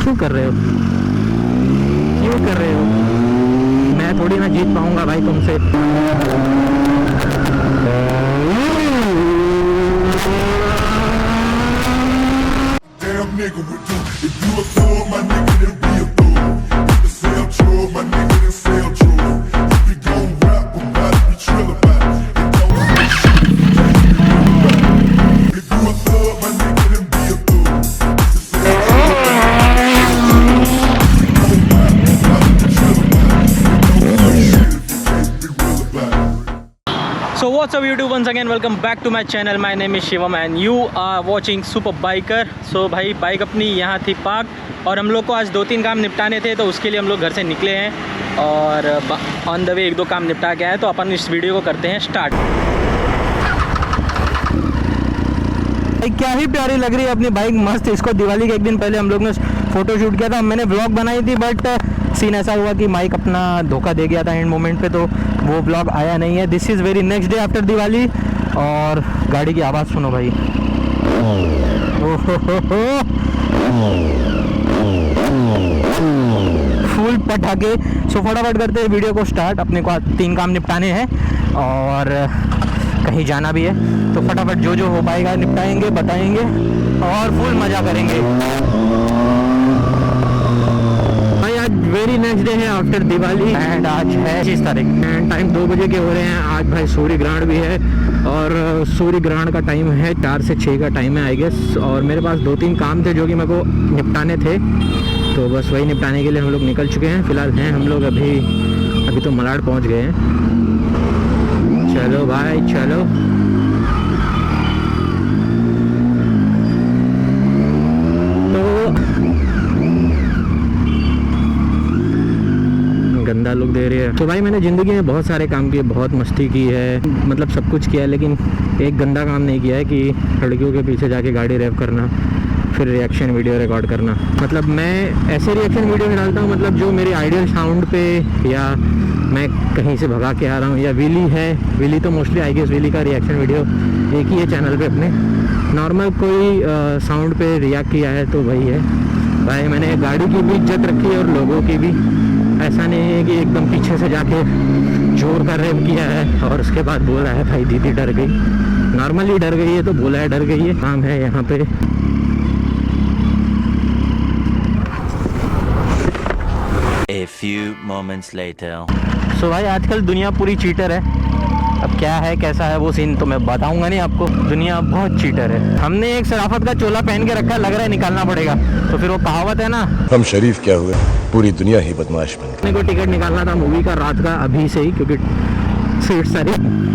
क्यों कर रहे हो, क्यों कर रहे हो? मैं थोड़ी ना जीत पाऊंगा भाई तुमसे। So what's up YouTube, once again welcome back to my channel. My name is Shivam and you are watching Super Biker. So भाई बाइक अपनी यहाँ थी पार्क और हम लोग को आज 2-3 काम निपटाने थे, तो उसके लिए हम लोग घर से निकले हैं और ऑन द वे 1-2 काम निपटा के आए। तो अपन इस वीडियो को करते हैं स्टार्ट। क्या ही प्यारी लग रही है अपनी बाइक, मस्त। इसको दिवाली के एक दिन पहले हम लोग ने फ़ोटो शूट किया था, मैंने व्लॉग बनाई थी, बट सीन ऐसा हुआ कि माइक अपना धोखा दे गया था एंड मोमेंट पे, तो वो व्लॉग आया नहीं है। This is very next day after Diwali. और गाड़ी की आवाज़ सुनो भाई, फुल पटाखे। सो फटाफट करते हैं वीडियो को स्टार्ट। अपने को 3 काम निपटाने हैं और कहीं जाना भी है, तो फटाफट जो जो हो पाएगा निपटाएंगे, बताएंगे और फुल मज़ा करेंगे भाई। आज वेरी नेक्स्ट डे है आफ्टर दिवाली एंड आज है 25 तारीख एंड टाइम 2 बजे के हो रहे हैं। आज भाई सूर्य ग्रहण भी है और सूर्य ग्रहण का टाइम है 4 से 6 का टाइम है आई गेस। और मेरे पास 2-3 काम थे जो कि मेरे को निपटाने थे, तो बस वही निपटाने के लिए हम लोग निकल चुके हैं। फिलहाल हैं हम लोग अभी तो मलाड पहुंच गए हैं। चलो भाई चलो। तो गंदा लुक दे रही है। तो भाई मैंने ज़िंदगी में बहुत सारे काम किए, बहुत मस्ती की है, मतलब सब कुछ किया है, लेकिन एक गंदा काम नहीं किया है कि लड़कियों के पीछे जाके गाड़ी रेव करना, फिर रिएक्शन वीडियो रिकॉर्ड करना। मतलब मैं ऐसे रिएक्शन वीडियो में डालता हूँ, मतलब जो मेरी आइडियल साउंड पे, या मैं कहीं से भगा के आ रहा हूँ, या विली है, विली तो मोस्टली आई गेस विली का रिएक्शन वीडियो एक ही है चैनल पे अपने। नॉर्मल कोई साउंड पे रिएक्ट किया है तो वही है भाई। मैंने गाड़ी की भी इज्जत रखी है और लोगों की भी। ऐसा नहीं है कि एकदम पीछे से जाके जोर का रेव किया है और उसके बाद बोल रहा है भाई दीदी डर गई। नॉर्मली डर गई है तो बोला है डर गई है, काम है यहाँ पे। A few moments later. सो भाई आजकल दुनिया पूरी चीटर है। अब क्या है कैसा है वो सीन तो मैं बताऊंगा नहीं आपको, दुनिया बहुत चीटर है। हमने एक शराफत का चोला पहन के रखा, लग रहा है निकालना पड़ेगा। तो फिर वो कहावत है ना, हम शरीफ क्या हुए, पूरी दुनिया ही बदमाश बन गई। मेरे को टिकट निकालना था मूवी का रात का अभी से ही, क्योंकि सीट सारी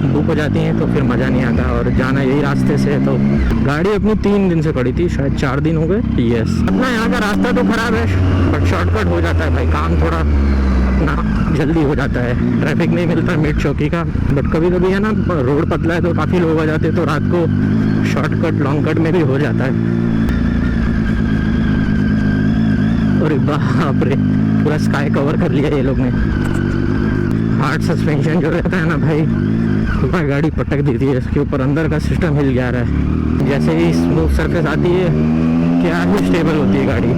बुक हो जाती हैं तो फिर मज़ा नहीं आता, और जाना यही रास्ते से है। तो गाड़ी अपनी 3 दिन से पड़ी थी, शायद 4 दिन हो गए। यस, अपना यहाँ का रास्ता तो ख़राब है बट शॉर्टकट हो जाता है भाई, काम थोड़ा अपना जल्दी हो जाता है। ट्रैफिक नहीं मिलता मिड चौकी का, बट कभी कभी है ना रोड पतला है तो काफ़ी लोग आ जाते हैं, तो रात को शॉर्टकट लॉन्ग कट में भी हो जाता है। अरे बाप रे, पूरा स्काई कवर कर लिया ये लोग ने। हार्ड सस्पेंशन जो रहता है ना भाई, पूरा गाड़ी पटक देती है इसके ऊपर, अंदर का सिस्टम हिल जा रहा है। जैसे ही स्मूथ सरफेस आती है क्या ही स्टेबल होती है गाड़ी।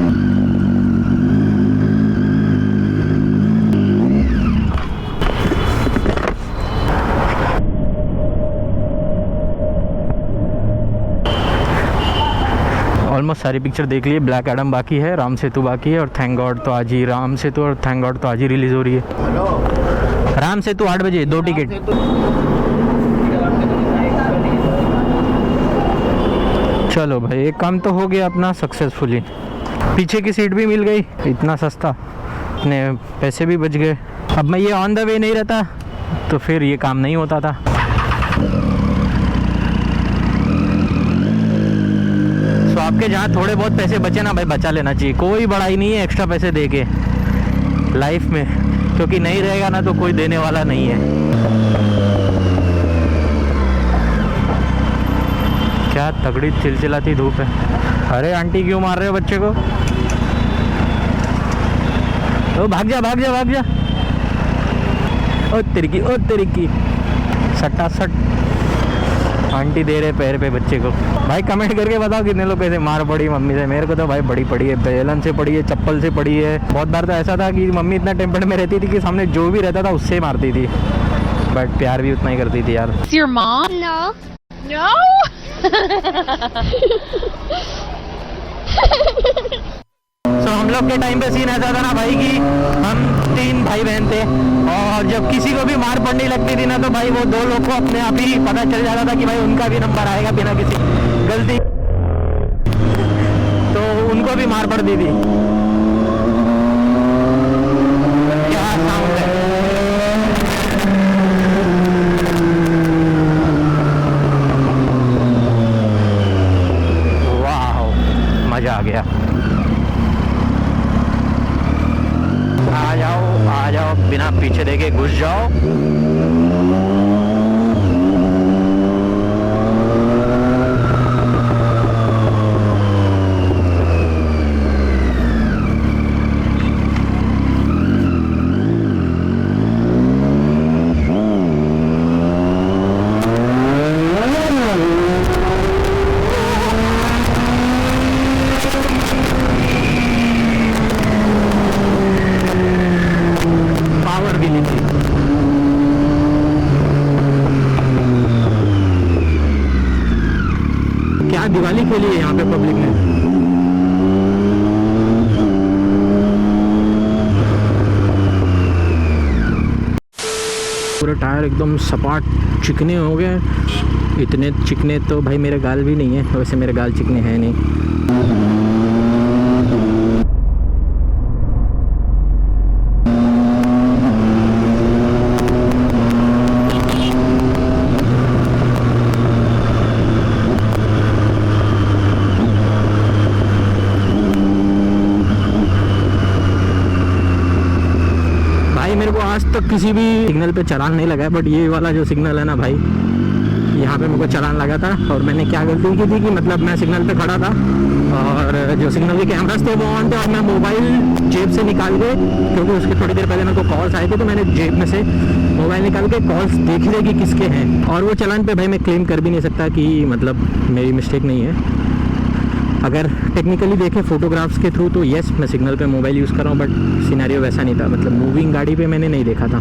ऑलमोस्ट सारी पिक्चर देख लिए। ब्लैक एडम बाकी है, राम सेतु बाकी है, और थैंक गॉड तो आज ही राम सेतु और थैंक गॉड तो आज ही रिलीज़ हो रही है। राम सेतु 8 बजे 2 टिकट। चलो भाई एक काम तो हो गया अपना सक्सेसफुली। पीछे की सीट भी मिल गई, इतना सस्ता, अपने पैसे भी बच गए। अब मैं ये ऑन द वे नहीं रहता तो फिर ये काम नहीं होता था। तो आपके जहाँ थोड़े बहुत पैसे बचे ना भाई, बचा लेना चाहिए। कोई बड़ाई नहीं है एक्स्ट्रा पैसे दे के लाइफ में, क्योंकि नहीं रहेगा ना तो कोई देने वाला नहीं है। क्या तगड़ी चिलचिलाती धूप है। अरे आंटी क्यों मार रहे हो बच्चे को? ओ भाग जा भाग जा भाग जा। ओ तेरी की सट्टा सट। आंटी दे रहे पैर पे बच्चे को। भाई कमेंट करके बताओ कितने लोग कैसे मार पड़ी मम्मी से। मेरे को तो भाई बड़ी पड़ी है, बेलन से पड़ी है, चप्पल से पड़ी है। बहुत बार तो ऐसा था कि मम्मी इतना टेम्पर में रहती थी कि सामने जो भी रहता था उससे मारती थी, बट प्यार भी उतना ही करती थी यार। Your mom? No. No? हम लोग के टाइम पे सीन ऐसा था ना भाई कि हम 3 भाई बहन थे, और जब किसी को भी मार पड़ने लगती थी ना तो भाई वो 2 लोग को अपने आप ही पता चल जाता था कि भाई उनका भी नंबर आएगा बिना किसी गलती, तो उनको भी मार पड़ती थी। क्या साउंड है। वाह, मजा आ गया। आ जाओ बिना पीछे देखे घुस जाओ। पावर भी नहीं थी। क्या दिवाली खेली है यहाँ पे पब्लिक ने। पूरे टायर एकदम सपाट चिकने हो गए। इतने चिकने तो भाई मेरे गाल भी नहीं है, वैसे मेरे गाल चिकने हैं नहीं। मेरे को आज तक किसी भी सिग्नल पे चालान नहीं लगा है, बट ये वाला जो सिग्नल है ना भाई, यहाँ पे मेरे को चालान लगा था। और मैंने क्या गलती की थी कि मतलब मैं सिग्नल पे खड़ा था और जो सिग्नल के कैमरास थे वो ऑन थे, और मैं मोबाइल जेब से निकाल के, क्योंकि उसके थोड़ी देर पहले मेरे को कॉल्स आए थे, तो मैंने जेब में से मोबाइल निकाल के कॉल्स देख रहे कि किसके हैं। और वो चालान पे भाई मैं क्लेम कर भी नहीं सकता कि मतलब मेरी मिस्टेक नहीं है। अगर टेक्निकली देखें फोटोग्राफ्स के थ्रू तो येस मैं सिग्नल पे मोबाइल यूज़ कर रहा हूँ, बट सिनेरियो वैसा नहीं था। मतलब मूविंग गाड़ी पे मैंने नहीं देखा था।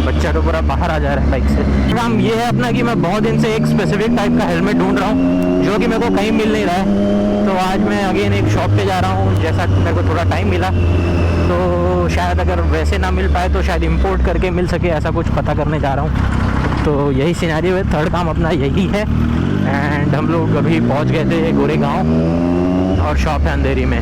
बच्चा तो पूरा बाहर आ जा रहा है बाइक से। काम ये है अपना कि मैं बहुत दिन से एक स्पेसिफिक टाइप का हेलमेट ढूंढ रहा हूँ जो कि मेरे को कहीं मिल नहीं रहा है। तो आज मैं अगेन एक शॉप पे जा रहा हूँ, जैसा मेरे को थोड़ा टाइम मिला, तो शायद अगर वैसे ना मिल पाए तो शायद इंपोर्ट करके मिल सके, ऐसा कुछ पता करने जा रहा हूँ। तो यही सिनेरियो है, थर्ड काम अपना यही है। एंड हम लोग अभी पहुँच गए थे गोरेगांव और शॉप है अंधेरी में।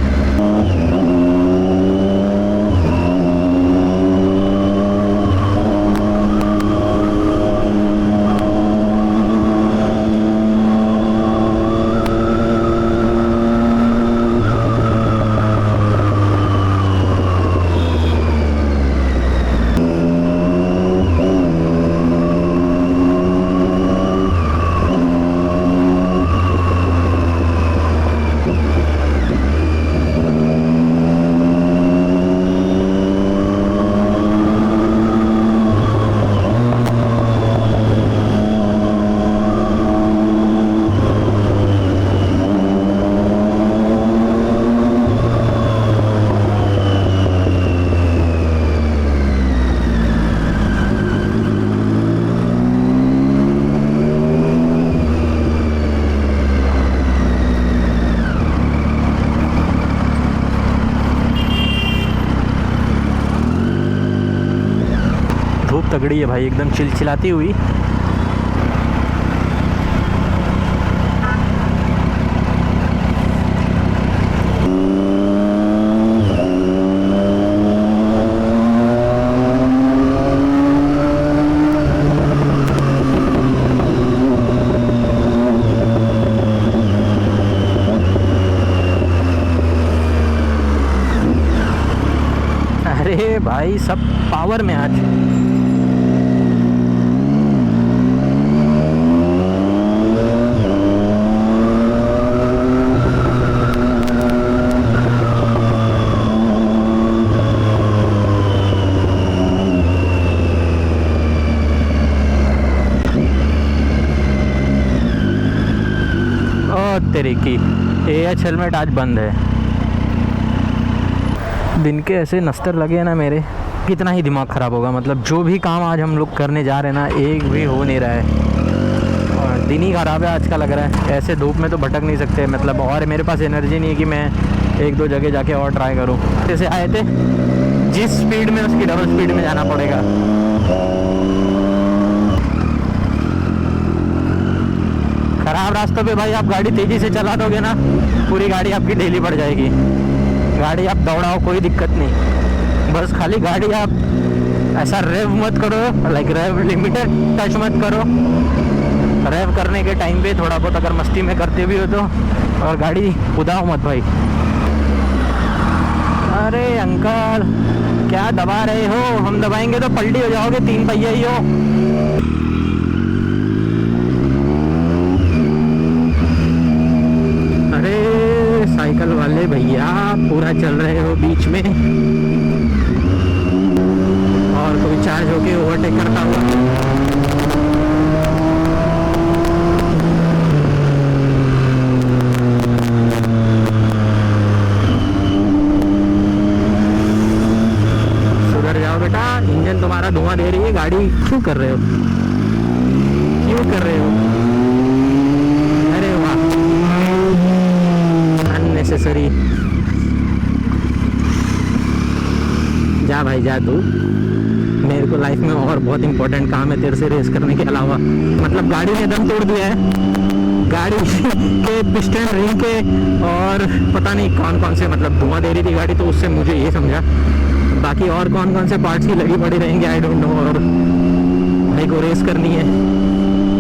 धूप तगड़ी है भाई, एकदम चिलचिलाती हुई। अरे भाई सब पावर में आज। AH हेलमेट आज बंद है। दिन के ऐसे नस्तर लगे हैं ना मेरे, कितना ही दिमाग ख़राब होगा। मतलब जो भी काम आज हम लोग करने जा रहे हैं ना, एक भी हो नहीं रहा है और दिन ही ख़राब है आज का लग रहा है। ऐसे धूप में तो भटक नहीं सकते मतलब, और मेरे पास एनर्जी नहीं है कि मैं एक दो जगह जाके और ट्राई करूँ। जैसे आए थे जिस स्पीड में उसकी डबल स्पीड में जाना पड़ेगा। ख़राब रास्तों पे भाई आप गाड़ी तेज़ी से चला दोगे ना, पूरी गाड़ी आपकी ढीली पड़ जाएगी। गाड़ी आप दौड़ाओ कोई दिक्कत नहीं, बस खाली गाड़ी आप ऐसा रेव मत करो, लाइक रेव लिमिटेड टच मत करो। रेव करने के टाइम पे थोड़ा बहुत अगर मस्ती में करते भी हो तो, और गाड़ी कुदाओ मत भाई। अरे अंकल क्या दबा रहे हो, हम दबाएंगे तो पलटी हो जाओगे, 3 पहिया ही हो। अरे साइकिल वाले भैया पूरा चल रहे हो बीच में, और कोई चार्ज होके ओवरटेक करता हुआ। बेटा इंजन तुम्हारा धुआं दे रही है गाड़ी, क्यों कर रहे हो, क्यों कर रहे हो? अरे वाह अननेसेसरी। जा भाई जा, तू मेरे को लाइफ में और बहुत इंपॉर्टेंट काम है तेरे से रेस करने के अलावा। मतलब गाड़ी ने दम तोड़ दिया है, गाड़ी के पिस्टन रिंग के और पता नहीं कौन कौन से, मतलब धुआं दे रही थी गाड़ी, तो उससे मुझे ये समझा। बाकी और कौन कौन से पार्ट्स की लगी पड़ी रहेंगे आई डोंट नो। और भाई को रेस करनी है,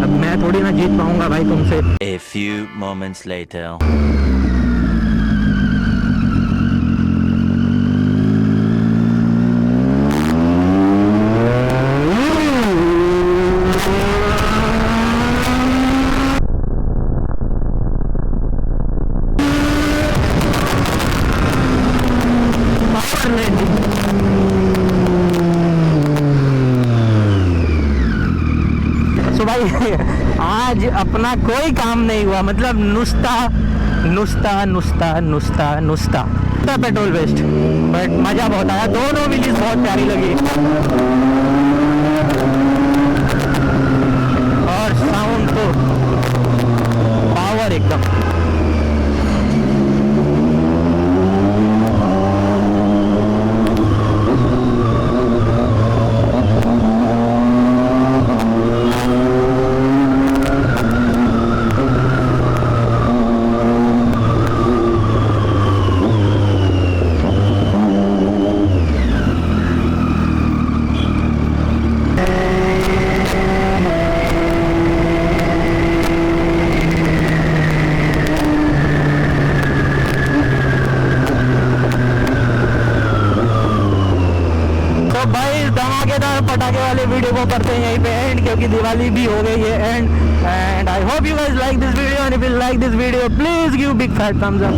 अब मैं थोड़ी ना जीत पाऊंगा भाई तुमसे। A few moments later. आज अपना कोई काम नहीं हुआ, मतलब नुस्ता पेट्रोल वेस्ट, बट मजा बहुत आया। दोनों व्हील्स बहुत प्यारी लगी और साउंड तो पावर एकदम। पटाखे वाले वीडियो को करते हैं यहीं पे एंड, क्योंकि दिवाली भी हो गई है and I hope you guys like this video, and if you like this video please give big fat thumbs up,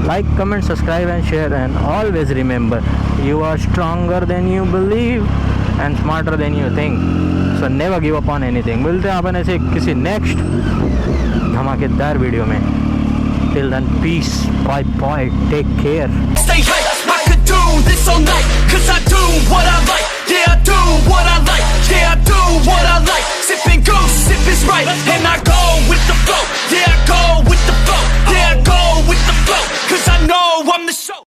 like, comment, subscribe and share, and always remember you are stronger than you believe and smarter than you think, so never give up on anything। मिलते हैं अपन ऐसे किसी next धमाकेदार video में। Till then, peace, bye bye, take care। Stay hype, I could do this